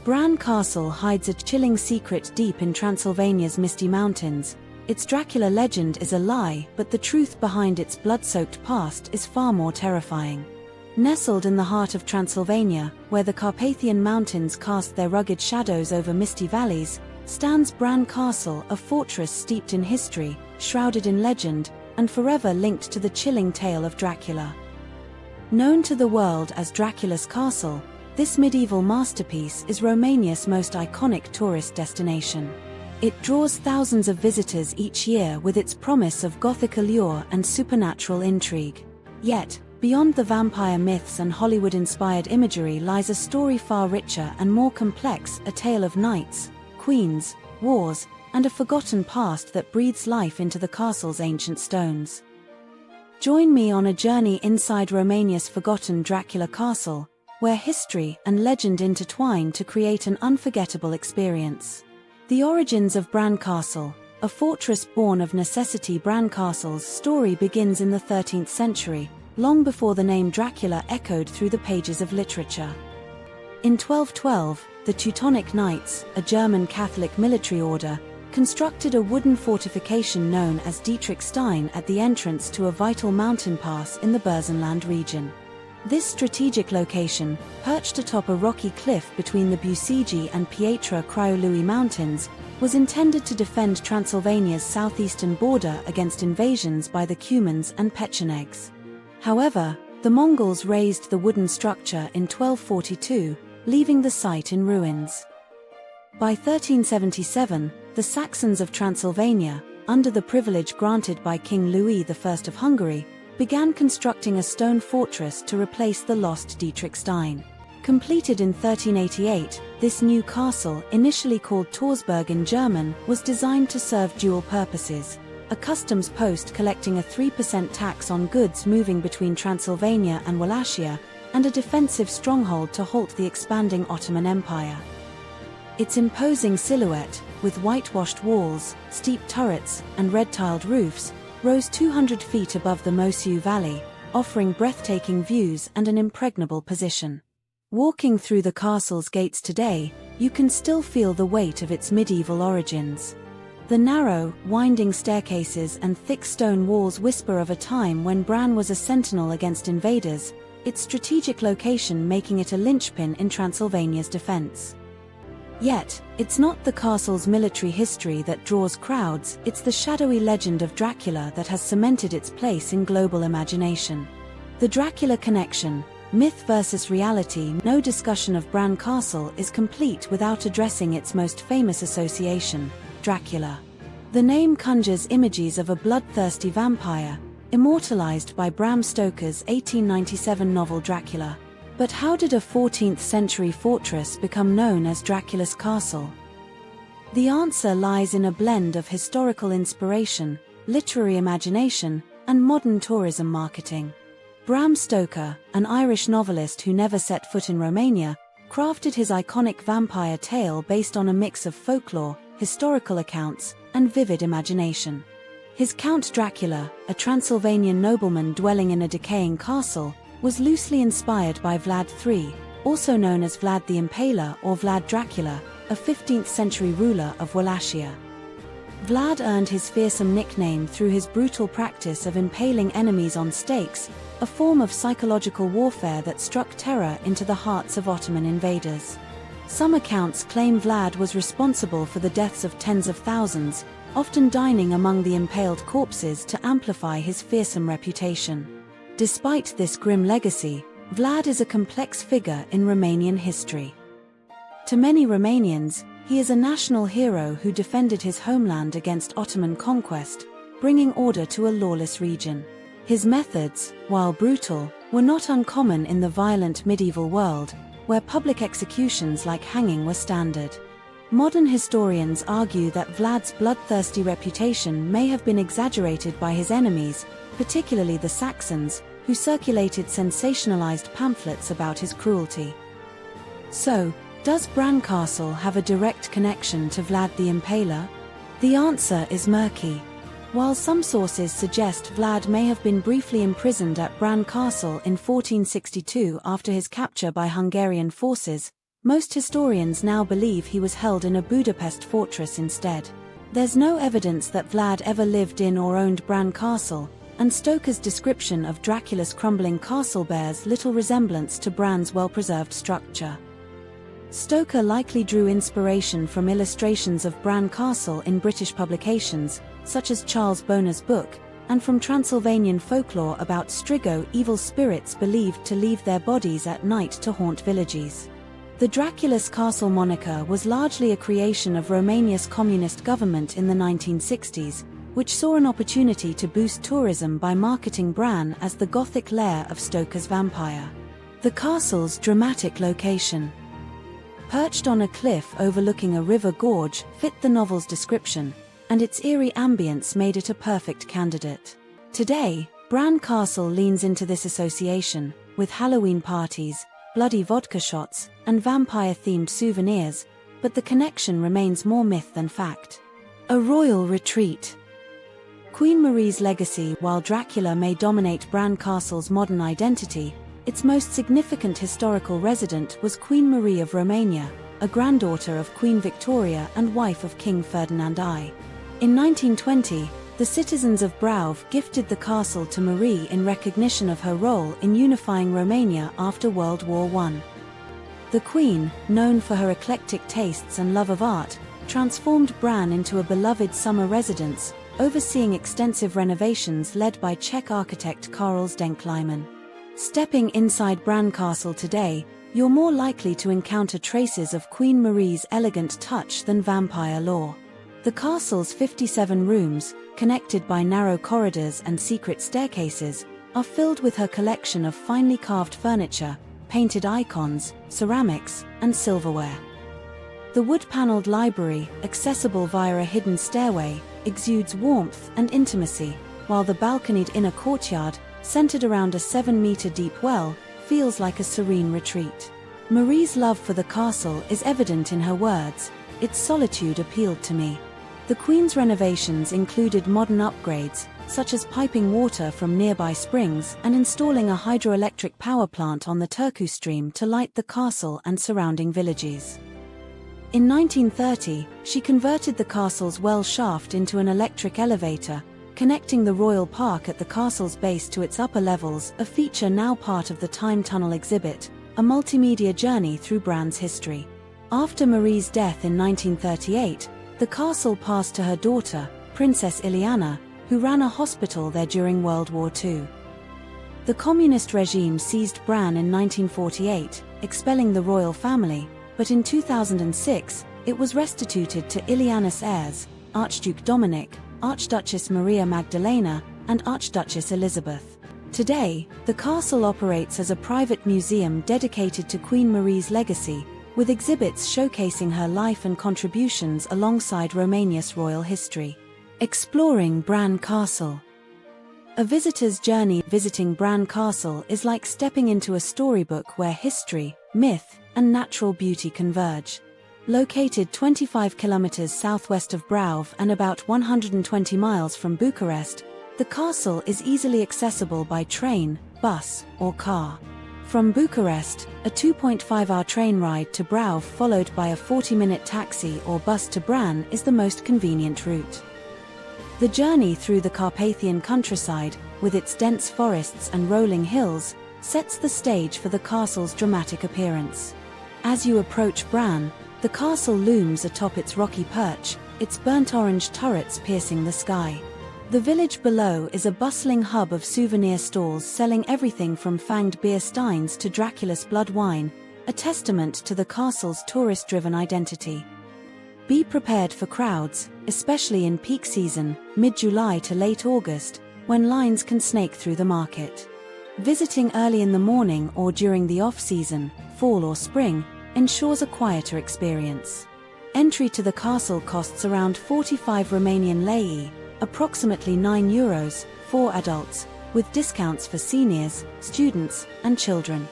Bran Castle hides a chilling secret deep in Transylvania's misty mountains. Its Dracula legend is a lie, but the truth behind its blood-soaked past is far more terrifying. Nestled in the heart of Transylvania, where the Carpathian Mountains cast their rugged shadows over misty valleys, stands Bran Castle, a fortress steeped in history, shrouded in legend, and forever linked to the chilling tale of Dracula. Known to the world as Dracula's Castle, this medieval masterpiece is Romania's most iconic tourist destination. It draws thousands of visitors each year with its promise of Gothic allure and supernatural intrigue. Yet, beyond the vampire myths and Hollywood-inspired imagery lies a story far richer and more complex, a tale of knights, queens, wars, and a forgotten past that breathes life into the castle's ancient stones. Join me on a journey inside Romania's forgotten Dracula Castle, where history and legend intertwine to create an unforgettable experience. The origins of Bran Castle, a fortress born of necessity. Bran Castle's story begins in the 13th century, long before the name Dracula echoed through the pages of literature. In 1212, the Teutonic Knights, a German Catholic military order, constructed a wooden fortification known as Dietrichstein at the entrance to a vital mountain pass in the Burzenland region. This strategic location, perched atop a rocky cliff between the Busigi and Pietra Craiului mountains, was intended to defend Transylvania's southeastern border against invasions by the Cumans and Pechenegs. However, the Mongols razed the wooden structure in 1242, leaving the site in ruins. By 1377, the Saxons of Transylvania, under the privilege granted by King Louis I of Hungary, began constructing a stone fortress to replace the lost Dietrichstein. Completed in 1388, this new castle, initially called Torsberg in German, was designed to serve dual purposes: a customs post collecting a 3% tax on goods moving between Transylvania and Wallachia, and a defensive stronghold to halt the expanding Ottoman Empire. Its imposing silhouette, with whitewashed walls, steep turrets, and red-tiled roofs, rose 200 feet above the Mosiu Valley, offering breathtaking views and an impregnable position. Walking through the castle's gates today, you can still feel the weight of its medieval origins. The narrow, winding staircases and thick stone walls whisper of a time when Bran was a sentinel against invaders, its strategic location making it a linchpin in Transylvania's defense. Yet, it's not the castle's military history that draws crowds, it's the shadowy legend of Dracula that has cemented its place in global imagination. The Dracula connection, myth versus reality. No discussion of Bran Castle is complete without addressing its most famous association, Dracula. The name conjures images of a bloodthirsty vampire, immortalized by Bram Stoker's 1897 novel Dracula. But how did a 14th-century fortress become known as Dracula's Castle? The answer lies in a blend of historical inspiration, literary imagination, and modern tourism marketing. Bram Stoker, an Irish novelist who never set foot in Romania, crafted his iconic vampire tale based on a mix of folklore, historical accounts, and vivid imagination. His Count Dracula, a Transylvanian nobleman dwelling in a decaying castle, was loosely inspired by Vlad III, also known as Vlad the Impaler or Vlad Dracula, a 15th-century ruler of Wallachia. Vlad earned his fearsome nickname through his brutal practice of impaling enemies on stakes, a form of psychological warfare that struck terror into the hearts of Ottoman invaders. Some accounts claim Vlad was responsible for the deaths of tens of thousands, often dining among the impaled corpses to amplify his fearsome reputation. Despite this grim legacy, Vlad is a complex figure in Romanian history. To many Romanians, he is a national hero who defended his homeland against Ottoman conquest, bringing order to a lawless region. His methods, while brutal, were not uncommon in the violent medieval world, where public executions like hanging were standard. Modern historians argue that Vlad's bloodthirsty reputation may have been exaggerated by his enemies, particularly the Saxons, who circulated sensationalized pamphlets about his cruelty. So, does Bran Castle have a direct connection to Vlad the Impaler? The answer is murky. While some sources suggest Vlad may have been briefly imprisoned at Bran Castle in 1462 after his capture by Hungarian forces, Most historians now believe he was held in a Budapest fortress instead. There's no evidence that Vlad ever lived in or owned Bran Castle, and Stoker's description of Dracula's crumbling castle bears little resemblance to Bran's well-preserved structure. Stoker likely drew inspiration from illustrations of Bran Castle in British publications, such as Charles Bonar's book, and from Transylvanian folklore about Strigo, evil spirits believed to leave their bodies at night to haunt villages. The Dracula's Castle moniker was largely a creation of Romania's communist government in the 1960s, which saw an opportunity to boost tourism by marketing Bran as the Gothic lair of Stoker's vampire. The castle's dramatic location, perched on a cliff overlooking a river gorge, fit the novel's description, and its eerie ambience made it a perfect candidate. Today, Bran Castle leans into this association, with Halloween parties, bloody vodka shots, and vampire-themed souvenirs, but the connection remains more myth than fact. A royal retreat. Queen Marie's legacy. While Dracula may dominate Bran Castle's modern identity, its most significant historical resident was Queen Marie of Romania, a granddaughter of Queen Victoria and wife of King Ferdinand I. In 1920, the citizens of Braov gifted the castle to Marie in recognition of her role in unifying Romania after World War I. The Queen, known for her eclectic tastes and love of art, transformed Bran into a beloved summer residence, overseeing extensive renovations led by Czech architect Karel Zdeňk. Stepping inside Bran Castle today, you're more likely to encounter traces of Queen Marie's elegant touch than vampire lore. The castle's 57 rooms, connected by narrow corridors and secret staircases, are filled with her collection of finely carved furniture, painted icons, ceramics, and silverware. The wood-paneled library, accessible via a hidden stairway, exudes warmth and intimacy, while the balconied inner courtyard, centered around a 7-meter-deep well, feels like a serene retreat. Marie's love for the castle is evident in her words, "Its solitude appealed to me." The Queen's renovations included modern upgrades, such as piping water from nearby springs and installing a hydroelectric power plant on the Turku stream to light the castle and surrounding villages. In 1930, she converted the castle's well shaft into an electric elevator, connecting the Royal Park at the castle's base to its upper levels, a feature now part of the Time Tunnel exhibit, a multimedia journey through Bran's history. After Marie's death in 1938, the castle passed to her daughter, Princess Ileana, who ran a hospital there during World War II. The communist regime seized Bran in 1948, expelling the royal family, but in 2006, it was restituted to Ileana's heirs, Archduke Dominic, Archduchess Maria Magdalena, and Archduchess Elizabeth. Today, the castle operates as a private museum dedicated to Queen Marie's legacy, with exhibits showcasing her life and contributions alongside Romania's royal history. Exploring Bran Castle. A visitor's journey visiting Bran Castle is like stepping into a storybook where history, myth, and natural beauty converge. Located 25 kilometers southwest of Braov and about 120 miles from Bucharest, the castle is easily accessible by train, bus, or car. From Bucharest, a 2.5-hour train ride to Braov followed by a 40-minute taxi or bus to Bran is the most convenient route. The journey through the Carpathian countryside, with its dense forests and rolling hills, sets the stage for the castle's dramatic appearance. As you approach Bran, the castle looms atop its rocky perch, its burnt-orange turrets piercing the sky. The village below is a bustling hub of souvenir stalls selling everything from fanged beer steins to Dracula's blood wine, a testament to the castle's tourist-driven identity. Be prepared for crowds, especially in peak season, mid-July to late August, when lines can snake through the market. Visiting early in the morning or during the off-season, fall or spring, ensures a quieter experience. Entry to the castle costs around 45 Romanian lei, approximately €9, for adults, with discounts for seniors, students, and children.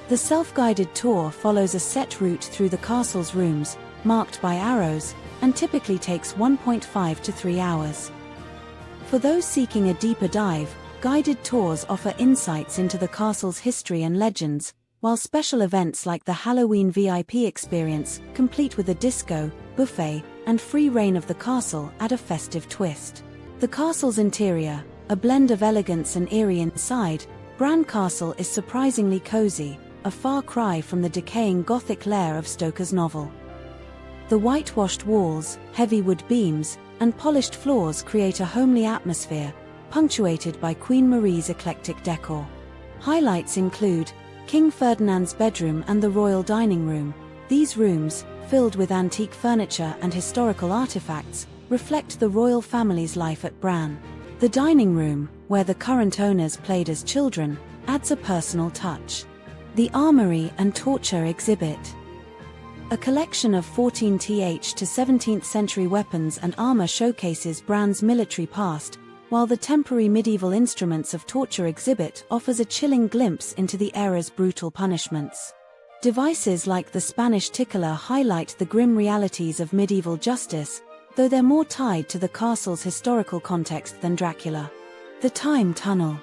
The self-guided tour follows a set route through the castle's rooms, marked by arrows, and typically takes 1.5 to 3 hours. For those seeking a deeper dive, guided tours offer insights into the castle's history and legends, while special events like the Halloween VIP experience, complete with a disco, buffet, and free reign of the castle, add a festive twist. The castle's interior, a blend of elegance and eerie inside, Bran Castle is surprisingly cozy, a far cry from the decaying Gothic lair of Stoker's novel. The whitewashed walls, heavy wood beams, and polished floors create a homely atmosphere, punctuated by Queen Marie's eclectic decor. Highlights include King Ferdinand's bedroom and the royal dining room. These rooms, filled with antique furniture and historical artifacts, reflect the royal family's life at Bran. The dining room, where the current owners played as children, adds a personal touch. The Armory and Torture exhibit, a collection of 14th to 17th century weapons and armor, showcases Bran's military past, while the temporary medieval instruments of torture exhibit offers a chilling glimpse into the era's brutal punishments. Devices like the Spanish tickler highlight the grim realities of medieval justice, though they're more tied to the castle's historical context than Dracula. The Time Tunnel.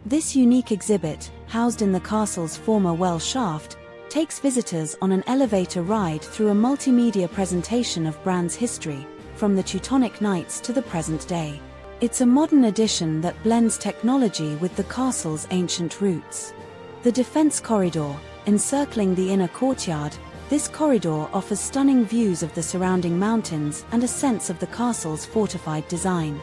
This unique exhibit, housed in the castle's former well shaft, takes visitors on an elevator ride through a multimedia presentation of Bran's history, from the Teutonic Knights to the present day. It's a modern addition that blends technology with the castle's ancient roots. The Defense Corridor, encircling the inner courtyard, this corridor offers stunning views of the surrounding mountains and a sense of the castle's fortified design.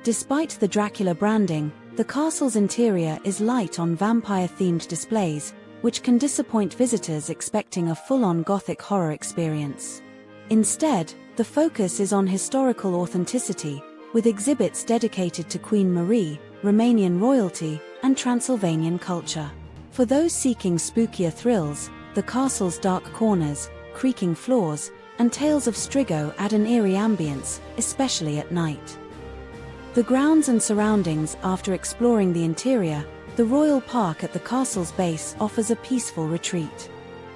Despite the Dracula branding, the castle's interior is light on vampire-themed displays, which can disappoint visitors expecting a full-on Gothic horror experience. Instead, the focus is on historical authenticity, with exhibits dedicated to Queen Marie, Romanian royalty, and Transylvanian culture. For those seeking spookier thrills, the castle's dark corners, creaking floors, and tales of Strigo add an eerie ambience, especially at night. The grounds and surroundings. After exploring the interior, the Royal Park at the castle's base offers a peaceful retreat.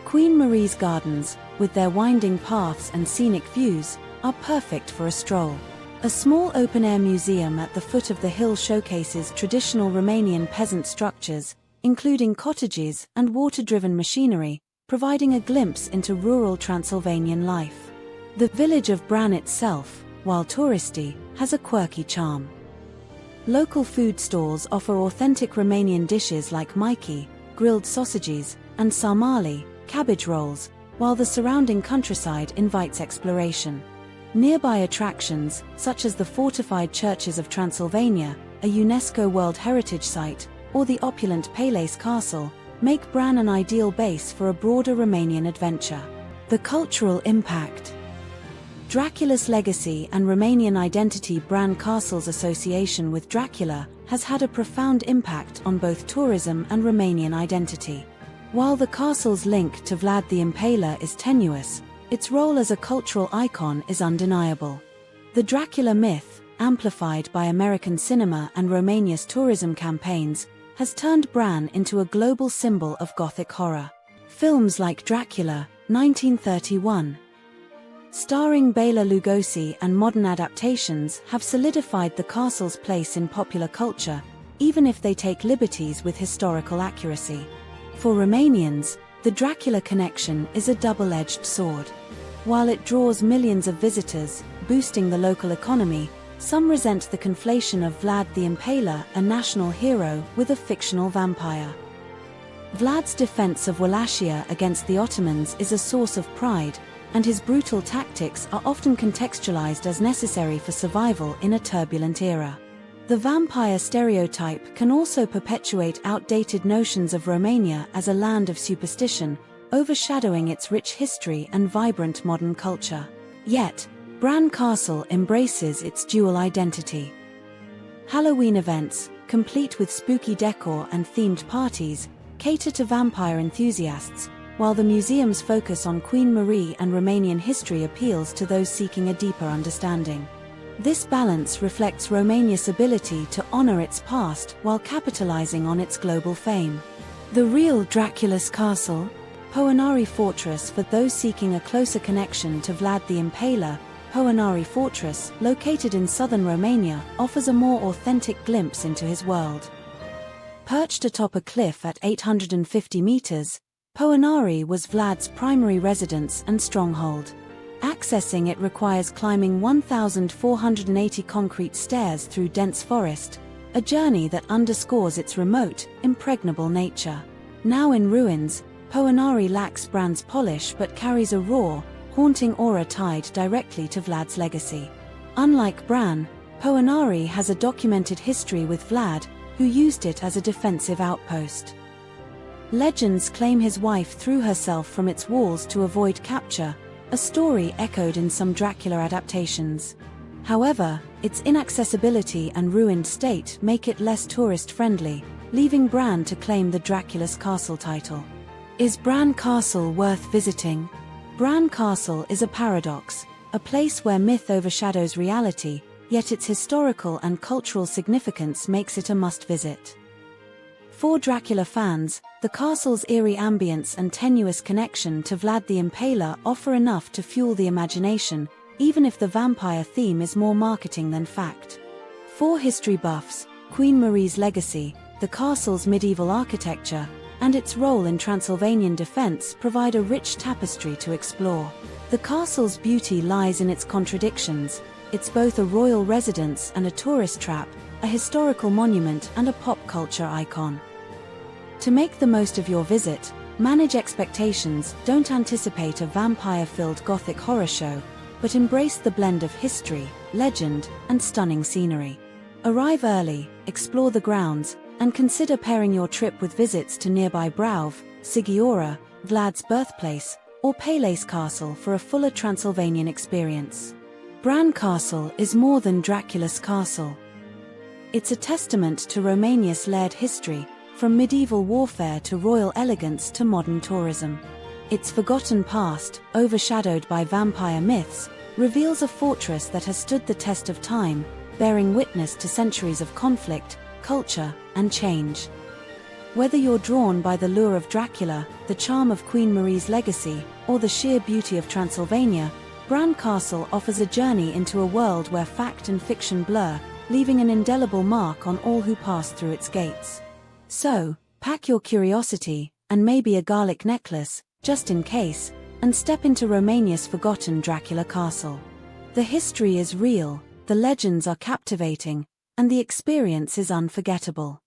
Queen Marie's gardens, with their winding paths and scenic views, are perfect for a stroll. A small open-air museum at the foot of the hill showcases traditional Romanian peasant structures, including cottages and water-driven machinery, providing a glimpse into rural Transylvanian life. The village of Bran itself, while touristy, has a quirky charm. Local food stalls offer authentic Romanian dishes like maiki, grilled sausages, and sarmale, cabbage rolls, while the surrounding countryside invites exploration. Nearby attractions, such as the fortified churches of Transylvania, a UNESCO World Heritage Site, or the opulent Palace Castle, make Bran an ideal base for a broader Romanian adventure. The cultural impact. Dracula's legacy and Romanian identity. Bran Castle's association with Dracula has had a profound impact on both tourism and Romanian identity. While the castle's link to Vlad the Impaler is tenuous, its role as a cultural icon is undeniable. The Dracula myth, amplified by American cinema and Romania's tourism campaigns, has turned Bran into a global symbol of Gothic horror. Films like Dracula, 1931, starring Bela Lugosi, and modern adaptations have solidified the castle's place in popular culture, even if they take liberties with historical accuracy. For Romanians, the Dracula connection is a double-edged sword. While it draws millions of visitors, boosting the local economy, some resent the conflation of Vlad the Impaler, a national hero, with a fictional vampire. Vlad's defense of Wallachia against the Ottomans is a source of pride, and his brutal tactics are often contextualized as necessary for survival in a turbulent era. The vampire stereotype can also perpetuate outdated notions of Romania as a land of superstition, overshadowing its rich history and vibrant modern culture. Yet, Bran Castle embraces its dual identity. Halloween events, complete with spooky decor and themed parties, cater to vampire enthusiasts, while the museum's focus on Queen Marie and Romanian history appeals to those seeking a deeper understanding. This balance reflects Romania's ability to honor its past while capitalizing on its global fame. The real Dracula's Castle, Poenari Fortress. For those seeking a closer connection to Vlad the Impaler, Poenari Fortress, located in southern Romania, offers a more authentic glimpse into his world. Perched atop a cliff at 850 meters, Poenari was Vlad's primary residence and stronghold. Accessing it requires climbing 1,480 concrete stairs through dense forest, a journey that underscores its remote, impregnable nature. Now in ruins, Poenari lacks Bran's polish but carries a raw, haunting aura tied directly to Vlad's legacy. Unlike Bran, Poenari has a documented history with Vlad, who used it as a defensive outpost. Legends claim his wife threw herself from its walls to avoid capture, a story echoed in some Dracula adaptations. However, its inaccessibility and ruined state make it less tourist-friendly, leaving Bran to claim the Dracula's Castle title. Is Bran Castle worth visiting? Bran Castle is a paradox, a place where myth overshadows reality, yet its historical and cultural significance makes it a must-visit. For Dracula fans, the castle's eerie ambience and tenuous connection to Vlad the Impaler offer enough to fuel the imagination, even if the vampire theme is more marketing than fact. For history buffs, Queen Marie's legacy, the castle's medieval architecture, and its role in Transylvanian defense provide a rich tapestry to explore. The castle's beauty lies in its contradictions. It's both a royal residence and a tourist trap, a historical monument and a pop culture icon. To make the most of your visit, manage expectations. Don't anticipate a vampire-filled Gothic horror show, but embrace the blend of history, legend, and stunning scenery. Arrive early, explore the grounds, and consider pairing your trip with visits to nearby Brauv, Sigiora, Vlad's birthplace, or Pele's Castle for a fuller Transylvanian experience. Bran Castle is more than Dracula's castle. It's a testament to Romania's layered history, from medieval warfare to royal elegance to modern tourism. Its forgotten past, overshadowed by vampire myths, reveals a fortress that has stood the test of time, bearing witness to centuries of conflict, culture, and change. Whether you're drawn by the lure of Dracula, the charm of Queen Marie's legacy, or the sheer beauty of Transylvania, Bran Castle offers a journey into a world where fact and fiction blur, leaving an indelible mark on all who pass through its gates. So, pack your curiosity, and maybe a garlic necklace, just in case, and step into Romania's forgotten Dracula Castle. The history is real, the legends are captivating, and the experience is unforgettable.